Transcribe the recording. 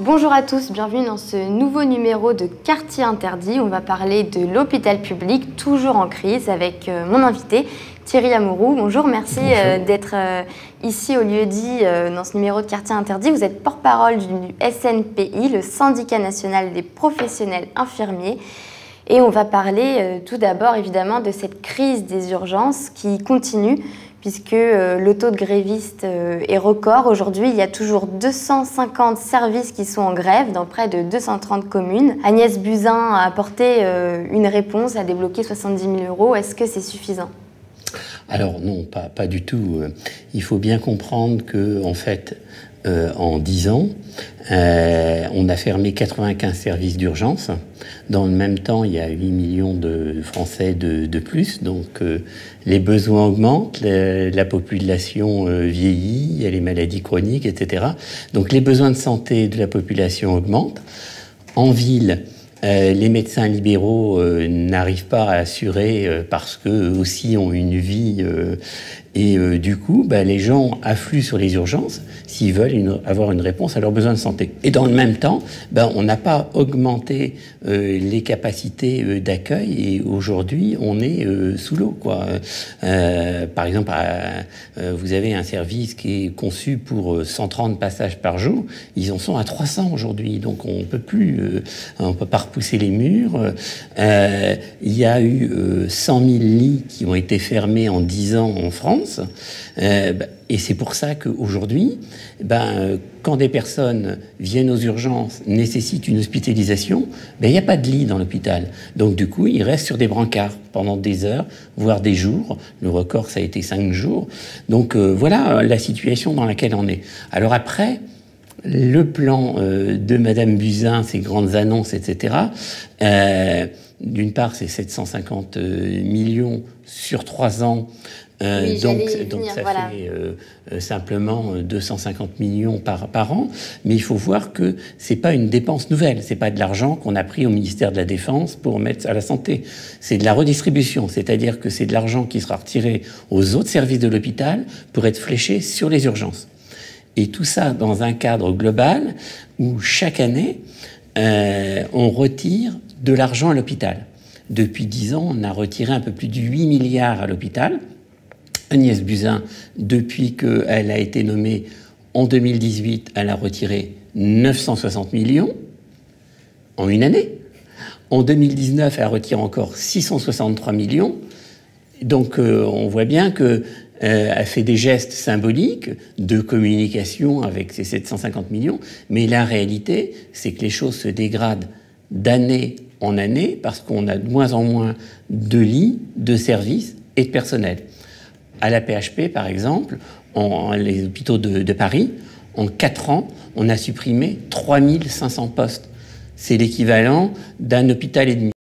Bonjour à tous, bienvenue dans ce nouveau numéro de Quartier Interdit. On va parler de l'hôpital public, toujours en crise, avec mon invité Thierry Amouroux. Bonjour, merci d'être ici au lieu-dit dans ce numéro de Quartier Interdit. Vous êtes porte-parole du SNPI, le Syndicat national des professionnels infirmiers. Et on va parler tout d'abord évidemment de cette crise des urgences qui continue, puisque le taux de grévistes est record. Aujourd'hui, il y a toujours 250 services qui sont en grève dans près de 230 communes. Agnès Buzyn a apporté une réponse, a débloqué 70 000 €. Est-ce que c'est suffisant ? Alors non, pas du tout. Il faut bien comprendre que, en fait, en 10 ans, on a fermé 95 services d'urgence. Dans le même temps, il y a 8 millions de Français de plus. Donc, les besoins augmentent, la population vieillit, il y a les maladies chroniques, etc. Donc, les besoins de santé de la population augmentent. En ville, les médecins libéraux n'arrivent pas à assurer parce qu'eux aussi ont une vie et du coup, les gens affluent sur les urgences s'ils veulent avoir une réponse à leurs besoins de santé. Et dans le même temps, on n'a pas augmenté les capacités d'accueil et aujourd'hui, on est sous l'eau, quoi. Par exemple, vous avez un service qui est conçu pour 130 passages par jour. Ils en sont à 300 aujourd'hui, donc on peut pas repousser les murs. Il y a eu 100 000 lits qui ont été fermés en 10 ans en France. Et c'est pour ça qu'aujourd'hui, quand des personnes viennent aux urgences, nécessitent une hospitalisation, il n'y a pas de lit dans l'hôpital. Donc du coup, ils restent sur des brancards pendant des heures, voire des jours. Le record, ça a été 5 jours. Donc voilà la situation dans laquelle on est. Alors après, le plan de Madame Buzyn, ses grandes annonces, etc., d'une part, c'est 750 millions sur 3 ans. Oui, donc ça fait simplement 250 millions par an. Mais il faut voir que c'est pas une dépense nouvelle. C'est pas de l'argent qu'on a pris au ministère de la Défense pour mettre à la santé. C'est de la redistribution. C'est-à-dire que c'est de l'argent qui sera retiré aux autres services de l'hôpital pour être fléché sur les urgences. Et tout ça dans un cadre global où chaque année, on retire de l'argent à l'hôpital. Depuis 10 ans, on a retiré un peu plus de 8 milliards à l'hôpital. Agnès Buzyn, depuis qu'elle a été nommée en 2018, elle a retiré 960 millions en une année. En 2019, elle retire encore 663 millions. Donc, on voit bien que elle fait des gestes symboliques de communication avec ces 750 millions, mais la réalité, c'est que les choses se dégradent d'année en année parce qu'on a de moins en moins de lits, de services et de personnel. À la PHP, par exemple, les hôpitaux de Paris, en 4 ans, on a supprimé 3500 postes. C'est l'équivalent d'un hôpital et demi.